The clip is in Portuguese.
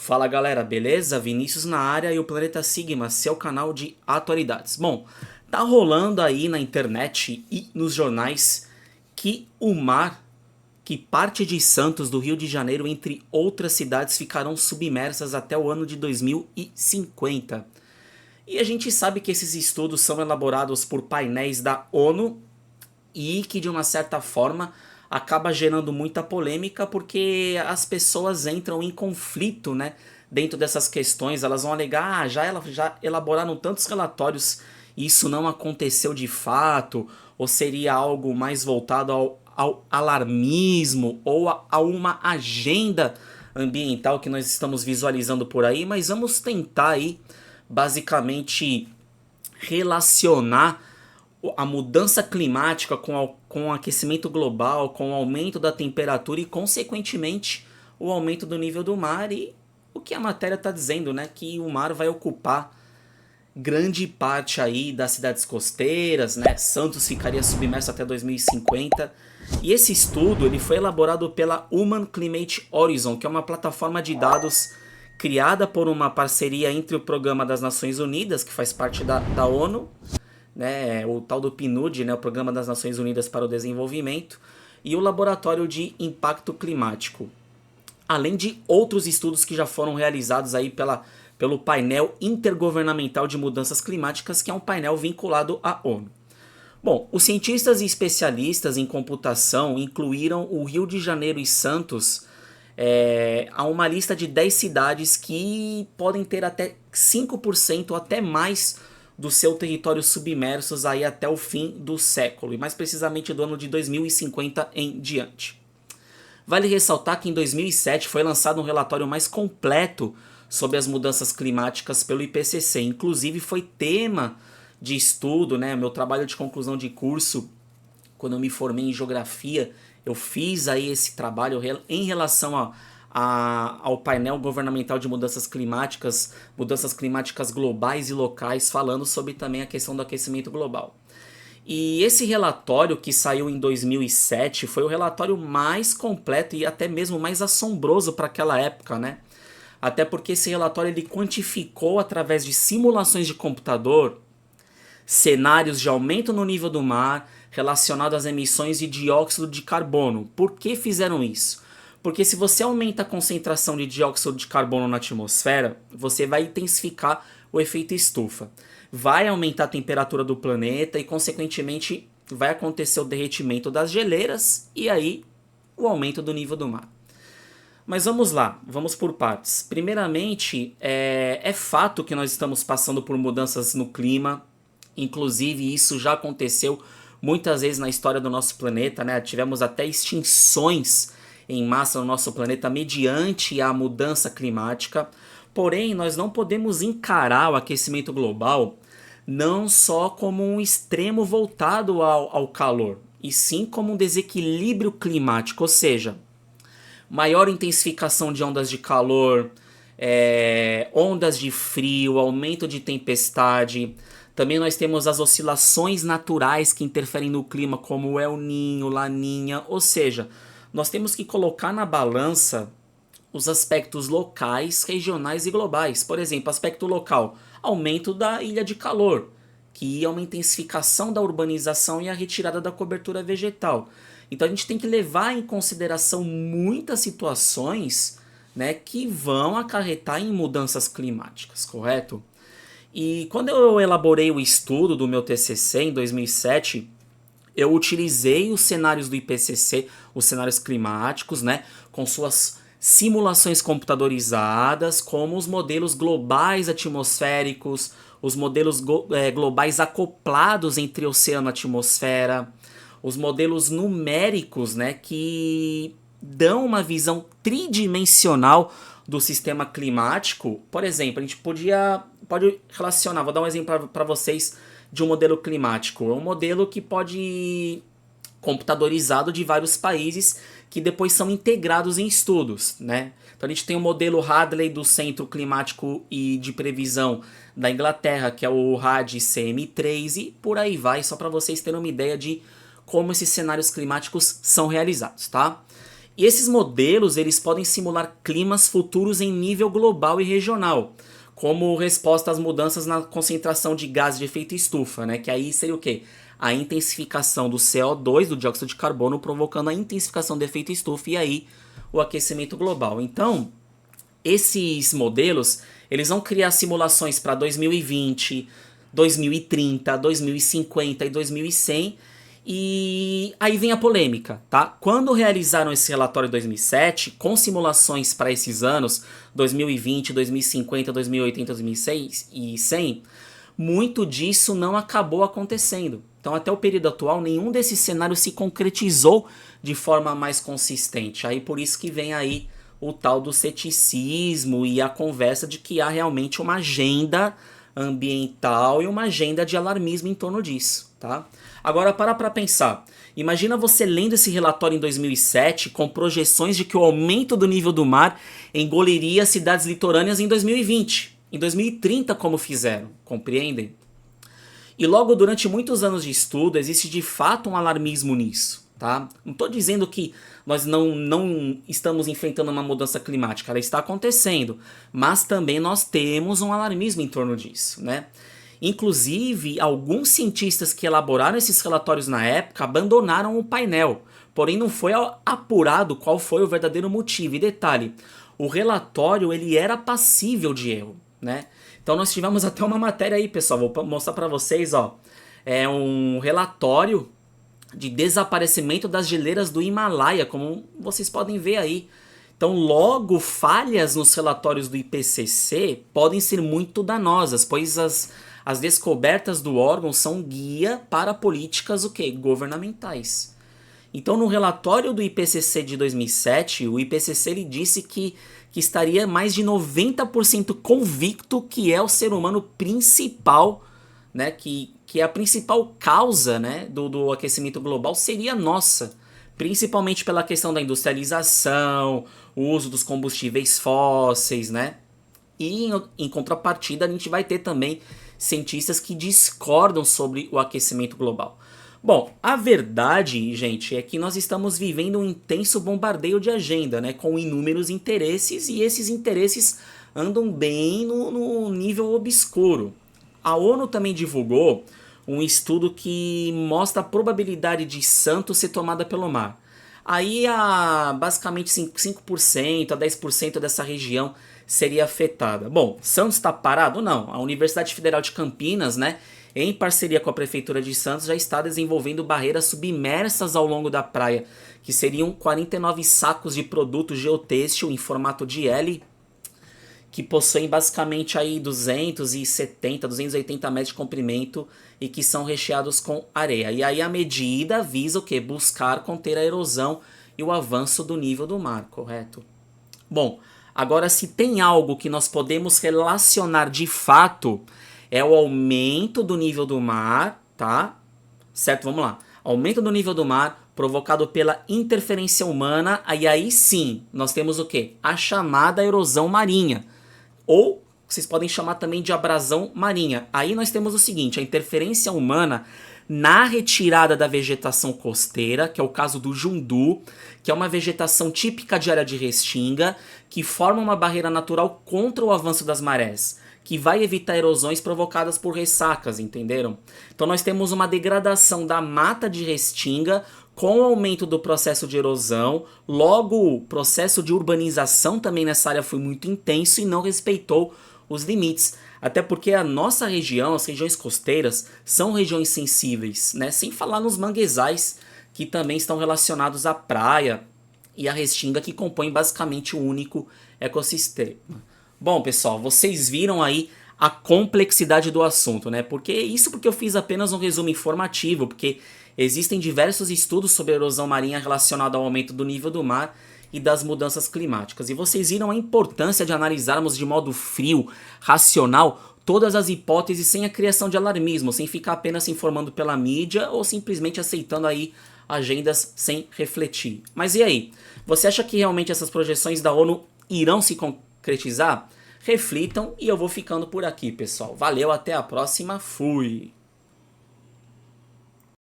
Fala galera, beleza? Vinícius na área e o Planeta Sigma, seu canal de atualidades. Bom, tá rolando aí na internet e nos jornais que o mar, que parte de Santos, do Rio de Janeiro, entre outras cidades, ficarão submersas até o ano de 2050. E a gente sabe que esses estudos são elaborados por painéis da ONU e que de uma certa forma acaba gerando muita polêmica porque as pessoas entram em conflito, né, dentro dessas questões. Elas vão alegar, já elaboraram tantos relatórios e isso não aconteceu de fato, ou seria algo mais voltado ao alarmismo ou a uma agenda ambiental que nós estamos visualizando por aí. Mas vamos tentar aí basicamente relacionar a mudança climática com o aquecimento global, com o aumento da temperatura e, consequentemente, o aumento do nível do mar. E o que a matéria está dizendo, né? Que o mar vai ocupar grande parte aí das cidades costeiras, né? Santos ficaria submerso até 2050. E esse estudo ele foi elaborado pela Human Climate Horizon, que é uma plataforma de dados criada por uma parceria entre o Programa das Nações Unidas, que faz parte da ONU, né, o tal do PNUD, né, o Programa das Nações Unidas para o Desenvolvimento, e o Laboratório de Impacto Climático, além de outros estudos que já foram realizados aí pelo painel intergovernamental de mudanças climáticas, que é um painel vinculado à ONU. Bom, os cientistas e especialistas em computação incluíram o Rio de Janeiro e Santos a uma lista de 10 cidades que podem ter até 5% ou até mais do seu território submersos aí até o fim do século, e mais precisamente do ano de 2050 em diante. Vale ressaltar que em 2007 foi lançado um relatório mais completo sobre as mudanças climáticas pelo IPCC, inclusive foi tema de estudo, né, meu trabalho de conclusão de curso, quando eu me formei em geografia, eu fiz aí esse trabalho em relação ao painel governamental de mudanças climáticas globais e locais, falando sobre também a questão do aquecimento global. E esse relatório, que saiu em 2007, foi o relatório mais completo e até mesmo mais assombroso para aquela época, né? Até porque esse relatório ele quantificou através de simulações de computador cenários de aumento no nível do mar relacionado às emissões de dióxido de carbono. Por que fizeram isso? Porque se você aumenta a concentração de dióxido de carbono na atmosfera, você vai intensificar o efeito estufa. Vai aumentar a temperatura do planeta e, consequentemente, vai acontecer o derretimento das geleiras e aí o aumento do nível do mar. Mas vamos lá, vamos por partes. Primeiramente, é fato que nós estamos passando por mudanças no clima. Inclusive, isso já aconteceu muitas vezes na história do nosso planeta, né? Tivemos até extinções em massa no nosso planeta mediante a mudança climática. Porém, nós não podemos encarar o aquecimento global não só como um extremo voltado ao calor, e sim como um desequilíbrio climático, ou seja, maior intensificação de ondas de calor, ondas de frio, aumento de tempestade. Também nós temos as oscilações naturais que interferem no clima, como o El Niño, Laninha, ou seja, nós temos que colocar na balança os aspectos locais, regionais e globais. Por exemplo, aspecto local, aumento da ilha de calor, que é uma intensificação da urbanização e a retirada da cobertura vegetal. Então a gente tem que levar em consideração muitas situações, né, que vão acarretar em mudanças climáticas, correto? E quando eu elaborei o estudo do meu TCC em 2007, eu utilizei os cenários do IPCC, os cenários climáticos, né, com suas simulações computadorizadas, como os modelos globais atmosféricos, os modelos globais acoplados entre oceano e atmosfera, os modelos numéricos, né, que dão uma visão tridimensional do sistema climático. Por exemplo, a gente pode relacionar, vou dar um exemplo para vocês de um modelo climático. É um modelo que pode computadorizado de vários países que depois são integrados em estudos, né? Então a gente tem o modelo Hadley do Centro Climático e de Previsão da Inglaterra, que é o RAD-CM3, e por aí vai, só para vocês terem uma ideia de como esses cenários climáticos são realizados, tá? E esses modelos eles podem simular climas futuros em nível global e regional, como resposta às mudanças na concentração de gases de efeito estufa, né? Que aí seria o quê? A intensificação do CO2, do dióxido de carbono, provocando a intensificação do efeito estufa e aí o aquecimento global. Então, esses modelos, eles vão criar simulações para 2020, 2030, 2050 e 2100. E aí vem a polêmica, tá? Quando realizaram esse relatório em 2007, com simulações para esses anos, 2020, 2050, 2080, 2100, muito disso não acabou acontecendo. Então, até o período atual, nenhum desses cenários se concretizou de forma mais consistente. Aí por isso que vem aí o tal do ceticismo e a conversa de que há realmente uma agenda ambiental e uma agenda de alarmismo em torno disso, tá? Agora para pensar. Imagina você lendo esse relatório em 2007 com projeções de que o aumento do nível do mar engoliria cidades litorâneas em 2020, em 2030 como fizeram, compreendem? E logo durante muitos anos de estudo existe de fato um alarmismo nisso, tá? Não estou dizendo que nós não estamos enfrentando uma mudança climática, ela está acontecendo, mas também nós temos um alarmismo em torno disso, né? Inclusive, alguns cientistas que elaboraram esses relatórios na época abandonaram o painel, porém não foi apurado qual foi o verdadeiro motivo. E detalhe, o relatório ele era passível de erro, né? Então nós tivemos até uma matéria aí, pessoal, vou mostrar para vocês, ó. É um relatório de desaparecimento das geleiras do Himalaia, como vocês podem ver aí. Então, logo, falhas nos relatórios do IPCC podem ser muito danosas, pois as descobertas do órgão são guia para políticas o quê? Governamentais. Então, no relatório do IPCC de 2007, o IPCC ele disse que estaria mais de 90% convicto que é o ser humano principal, né, que é a principal causa, né, do aquecimento global seria nossa, principalmente pela questão da industrialização, o uso dos combustíveis fósseis, né? E em contrapartida a gente vai ter também cientistas que discordam sobre o aquecimento global. Bom, a verdade, gente, é que nós estamos vivendo um intenso bombardeio de agenda, né, com inúmeros interesses, e esses interesses andam bem no nível obscuro. A ONU também divulgou um estudo que mostra a probabilidade de Santos ser tomada pelo mar. Aí basicamente 5% a 10% dessa região seria afetada. Bom, Santos está parado? Não. A Universidade Federal de Campinas, né, em parceria com a Prefeitura de Santos, já está desenvolvendo barreiras submersas ao longo da praia, que seriam 49 sacos de produto geotêxtil em formato de L, que possuem basicamente aí 280 metros de comprimento e que são recheados com areia. E aí a medida visa o quê? Buscar conter a erosão e o avanço do nível do mar, correto? Bom, agora se tem algo que nós podemos relacionar de fato é o aumento do nível do mar, tá? Certo? Vamos lá. Aumento do nível do mar provocado pela interferência humana, aí sim, nós temos o quê? A chamada erosão marinha. Ou vocês podem chamar também de abrasão marinha. Aí nós temos o seguinte, a interferência humana na retirada da vegetação costeira, que é o caso do jundu, que é uma vegetação típica de área de restinga, que forma uma barreira natural contra o avanço das marés, que vai evitar erosões provocadas por ressacas, entenderam? Então nós temos uma degradação da mata de restinga com o aumento do processo de erosão, logo o processo de urbanização também nessa área foi muito intenso e não respeitou os limites. Até porque a nossa região, as regiões costeiras, são regiões sensíveis, né? Sem falar nos manguezais, que também estão relacionados à praia e à restinga, que compõem basicamente o único ecossistema. Bom, pessoal, vocês viram aí a complexidade do assunto, né? Porque eu fiz apenas um resumo informativo, porque existem diversos estudos sobre a erosão marinha relacionada ao aumento do nível do mar e das mudanças climáticas. E vocês viram a importância de analisarmos de modo frio, racional, todas as hipóteses sem a criação de alarmismo, sem ficar apenas se informando pela mídia ou simplesmente aceitando aí agendas sem refletir. Mas e aí? Você acha que realmente essas projeções da ONU irão se concretizar? Reflitam e eu vou ficando por aqui, pessoal. Valeu, até a próxima. Fui!